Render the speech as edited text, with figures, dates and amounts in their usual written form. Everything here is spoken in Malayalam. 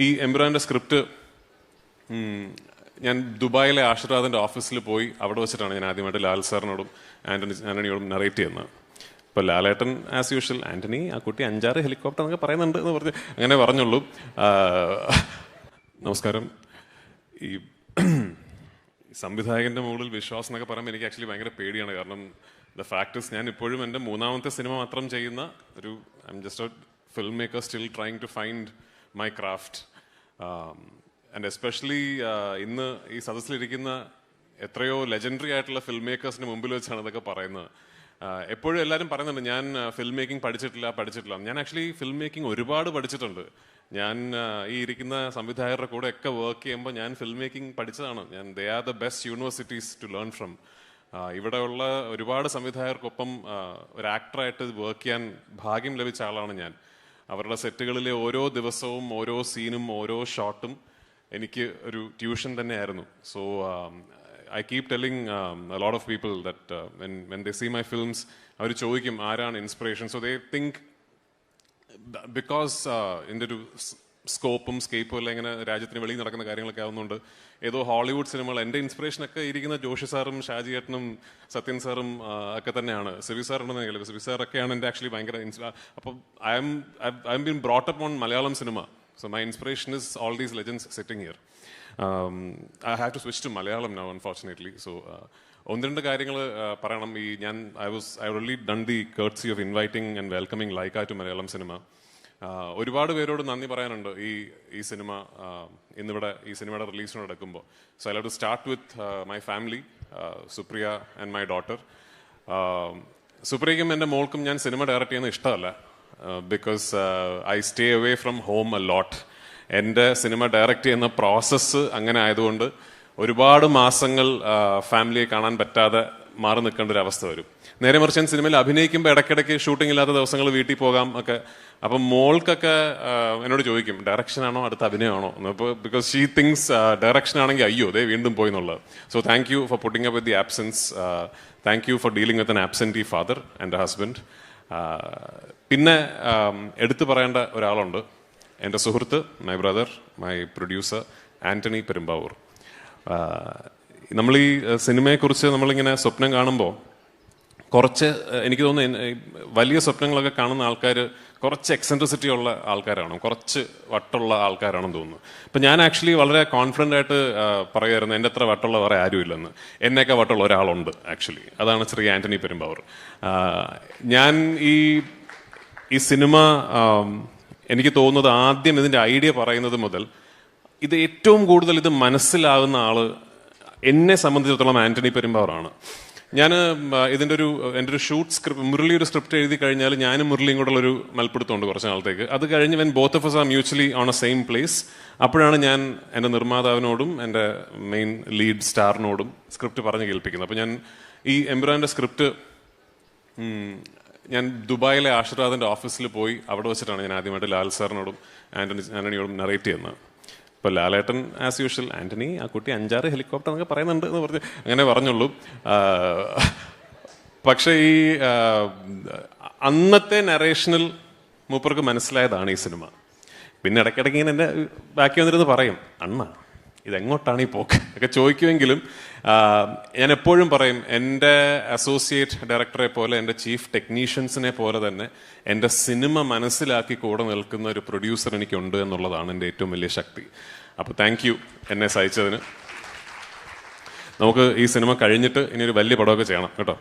ഈ എംബ്രാൻ്റെ സ്ക്രിപ്റ്റ് ഞാൻ ദുബായിലെ ആശീർവാദിൻ്റെ ഓഫീസിൽ പോയി അവിടെ വെച്ചിട്ടാണ് ഞാൻ ആദ്യമായിട്ട് ലാൽ സാറിനോടും ആൻ്റണിയോടും നറേറ്റ് ചെയ്യുന്നത്. ഇപ്പോൾ ലാലേട്ടൻ ആസ് യൂഷ്വൽ ആൻ്റണി ആ കുട്ടി 5-6 ഹെലികോപ്റ്റർ എന്നൊക്കെ പറയുന്നുണ്ട് എന്ന് പറഞ്ഞ് അങ്ങനെ പറഞ്ഞുള്ളൂ. നമസ്കാരം. ഈ സംവിധായകൻ്റെ മുകളിൽ വിശ്വാസം എന്നൊക്കെ പറയുമ്പോൾ എനിക്ക് ആക്ച്വലി ഭയങ്കര പേടിയാണ്. കാരണം ദ ഫാക്ടേഴ്സ് ഞാൻ ഇപ്പോഴും എൻ്റെ 3ാമത്തെ സിനിമ മാത്രം ചെയ്യുന്ന ഒരു I am just a film maker still trying to find my craft. And especially ഇന്ന് ഈ സദസ്സിലിരിക്കുന്ന എത്രയോ ലെജൻഡറി ആയിട്ടുള്ള ഫിലിം മേക്കേഴ്സിന് മുമ്പിൽ വെച്ചാണ് ഇതൊക്കെ പറയുന്നത്. എപ്പോഴും എല്ലാവരും പറയുന്നുണ്ട് ഞാൻ ഫിലിം മേക്കിംഗ് പഠിച്ചിട്ടില്ല. ഞാൻ ആക്ച്വലി ഫിലിം മേക്കിംഗ് ഒരുപാട് പഠിച്ചിട്ടുണ്ട്. ഞാൻ ഈ ഇരിക്കുന്ന സംവിധായകരുടെ കൂടെ ഒക്കെ വർക്ക് ചെയ്യുമ്പോൾ ഞാൻ ഫിലിം മേക്കിംഗ് പഠിച്ചതാണ്. They are the best universities to learn from. ഇവിടെയുള്ള ഒരുപാട് സംവിധായകർക്കൊപ്പം ഒരു ആക്ടറായിട്ട് വർക്ക് ചെയ്യാൻ ഭാഗ്യം ലഭിച്ച ആളാണ് ഞാൻ. അവരുടെ സെറ്റുകളിലെ ഓരോ ദിവസവും ഓരോ സീനും ഓരോ ഷോട്ടും എനിക്ക് ഒരു ട്യൂഷൻ തന്നെയായിരുന്നു. So I keep telling a lot of people that when they see my films, അവർ ചോദിക്കും ആരാണ് inspiration. So they think because എൻ്റെ ഒരു സ്കോപ്പും സ്കേപ്പും എല്ലാം ഇങ്ങനെ രാജ്യത്തിന് വെളിയിൽ നടക്കുന്ന കാര്യങ്ങളൊക്കെ ആവുന്നുണ്ട്. ഏതോ ഹോളിവുഡ് സിനിമകൾ എൻ്റെ ഇൻസ്പിറേഷനൊക്കെ ഇരിക്കുന്ന ജോഷി സാറും ഷാജി ഏട്ടനും സത്യൻ സാറും ഒക്കെ തന്നെയാണ്. സിബി സാറുണ്ടെന്ന് എനിക്കല്ല, സിബി സാറൊക്കെയാണ് എൻ്റെ ആക്ച്വലി ഭയങ്കര അപ്പം I M been brought up on Malayalam cinema. So my inspiration is all these legends sitting here. I have to switch to Malayalam now, unfortunately. So ഒന്ന് രണ്ട് കാര്യങ്ങൾ പറയണം. I already done the courtesy of inviting and welcoming Laika to Malayalam cinema. ഒരുപാട് പേരോട് നന്ദി പറയാനുണ്ട് ഈ സിനിമ ഇന്നിവിടെ ഈ സിനിമയുടെ റിലീസിന് നടക്കുമ്പോൾ. So I have to start with my family, Supriya and my daughter. സുപ്രിയയ്ക്കും എൻ്റെ മോൾക്കും ഞാൻ സിനിമ ഡയറക്റ്റ് ചെയ്യുന്നത് ഇഷ്ടമല്ല. Because I stay away from home a lot. എൻ്റെ സിനിമ ഡയറക്റ്റ് ചെയ്യുന്ന പ്രോസസ്സ് അങ്ങനെ ആയതുകൊണ്ട് ഒരുപാട് മാസങ്ങൾ ഫാമിലിയെ കാണാൻ പറ്റാതെ മാറി നിൽക്കേണ്ട ഒരു അവസ്ഥ വരും. നേരെ മറിച്ച് ഞാൻ സിനിമയിൽ അഭിനയിക്കുമ്പോൾ ഇടയ്ക്കിടയ്ക്ക് ഷൂട്ടിംഗ് ഇല്ലാത്ത ദിവസങ്ങൾ വീട്ടിൽ പോകാം ഒക്കെ. അപ്പം മോൾക്കൊക്കെ എന്നോട് ചോദിക്കും ഡയറക്ഷനാണോ അടുത്ത അഭിനയമാണോ എന്ന്. അപ്പോൾ ബിക്കോസ് ഷീ തിങ്സ് ഡയറക്ഷൻ ആണെങ്കിൽ അയ്യോ ദേ വീണ്ടും പോയി എന്നുള്ളത്. So thank you for putting up with the absence. Thank you for dealing with an absentee father and a husband. പിന്നെ എടുത്തു പറയേണ്ട ഒരാളുണ്ട്, എൻ്റെ സുഹൃത്ത്, my brother, my producer Antony Perumbavoor. നമ്മൾ ഈ സിനിമയെക്കുറിച്ച് നമ്മളിങ്ങനെ സ്വപ്നം കാണുമ്പോൾ കുറച്ച് എനിക്ക് തോന്നുന്നു വലിയ സ്വപ്നങ്ങളൊക്കെ കാണുന്ന ആൾക്കാർ കുറച്ച് എക്സെൻട്രിസിറ്റി ഉള്ള ആൾക്കാരാണ്, കുറച്ച് വട്ടുള്ള ആൾക്കാരാണെന്ന് തോന്നുന്നു. അപ്പം ഞാൻ ആക്ച്വലി വളരെ കോൺഫിഡൻ്റ് ആയിട്ട് പറയുമായിരുന്നു എൻ്റെ അത്ര വട്ടുള്ള വേറെ ആരുമില്ലെന്ന്. എന്നെയൊക്കെ വട്ടുള്ള ഒരാളുണ്ട് ആക്ച്വലി, അതാണ് ശ്രീ ആൻ്റണി പെരുമ്പാവൂർ. ഞാൻ ഈ സിനിമ എനിക്ക് തോന്നുന്നത് ആദ്യം ഇതിൻ്റെ ഐഡിയ പറയുന്നത് മുതൽ ഇത് ഏറ്റവും കൂടുതൽ ഇത് മനസ്സിലാകുന്ന ആള് എന്നെ സംബന്ധിച്ചിടത്തോളം ആൻ്റണി പെരുമ്പാവൂറാണ്. ഞാൻ എൻ്റെ ഒരു ഷൂട്ട് സ്ക്രിപ്റ്റ്, മുരളി ഒരു സ്ക്രിപ്റ്റ് എഴുതി കഴിഞ്ഞാൽ ഞാനും മുരളിയും കൂടെ ഉള്ളൊരു മൽപ്പിടുത്തമുണ്ട് കുറച്ച് നാളത്തേക്ക്. അത് കഴിഞ്ഞ് when both of us are mutually on a same place, അപ്പോഴാണ് ഞാൻ എൻ്റെ നിർമ്മാതാവിനോടും എൻ്റെ മെയിൻ ലീഡ് സ്റ്റാറിനോടും സ്ക്രിപ്റ്റ് പറഞ്ഞ് കേൾപ്പിക്കുന്നത്. അപ്പോൾ ഞാൻ ഈ എംബ്രാൻ്റെ സ്ക്രിപ്റ്റ് ഞാൻ ദുബായിലെ ആശീർവാദിൻ്റെ ഓഫീസിൽ പോയി അവിടെ വെച്ചിട്ടാണ് ഞാൻ ആദ്യമായിട്ട് ലാൽ സാറിനോടും ആൻ്റണിയോടും നറേറ്റ് ചെയ്യുന്നത്. ഇപ്പോൾ ലാലേട്ടൻ ആസ് യൂഷ്വൽ ആൻ്റണി ആ കുട്ടി 5-6 ഹെലികോപ്റ്റർ എന്നൊക്കെ പറയുന്നുണ്ട് എന്ന് പറഞ്ഞ് അങ്ങനെ പറഞ്ഞുള്ളൂ. പക്ഷേ ഈ അന്നത്തെ നറേഷനിൽ മൂപ്പർക്ക് മനസ്സിലായതാണ് ഈ സിനിമ. പിന്നെ ഇടയ്ക്കിടയ്ക്ക് ഇങ്ങനെ എൻ്റെ ബാക്കി വന്നിരുന്ന് പറയും അണ്ണ ഇതെങ്ങോട്ടാണ് ഈ പോക്ക് ഒക്കെ ചോദിക്കുമെങ്കിലും ഞാൻ എപ്പോഴും പറയും എൻ്റെ അസോസിയേറ്റ് ഡയറക്ടറെ പോലെ എൻ്റെ ചീഫ് ടെക്നീഷ്യൻസിനെ പോലെ തന്നെ എൻ്റെ സിനിമ മനസ്സിലാക്കി കൂടെ നിൽക്കുന്ന ഒരു പ്രൊഡ്യൂസർ എനിക്കുണ്ട് എന്നുള്ളതാണ് എൻ്റെ ഏറ്റവും വലിയ ശക്തി. അപ്പോൾ താങ്ക് യു എന്നെ സഹായിച്ചതിന്. നമുക്ക് ഈ സിനിമ കഴിഞ്ഞിട്ട് ഇനി ഒരു വലിയ പടമൊക്കെ ചെയ്യണം കേട്ടോ.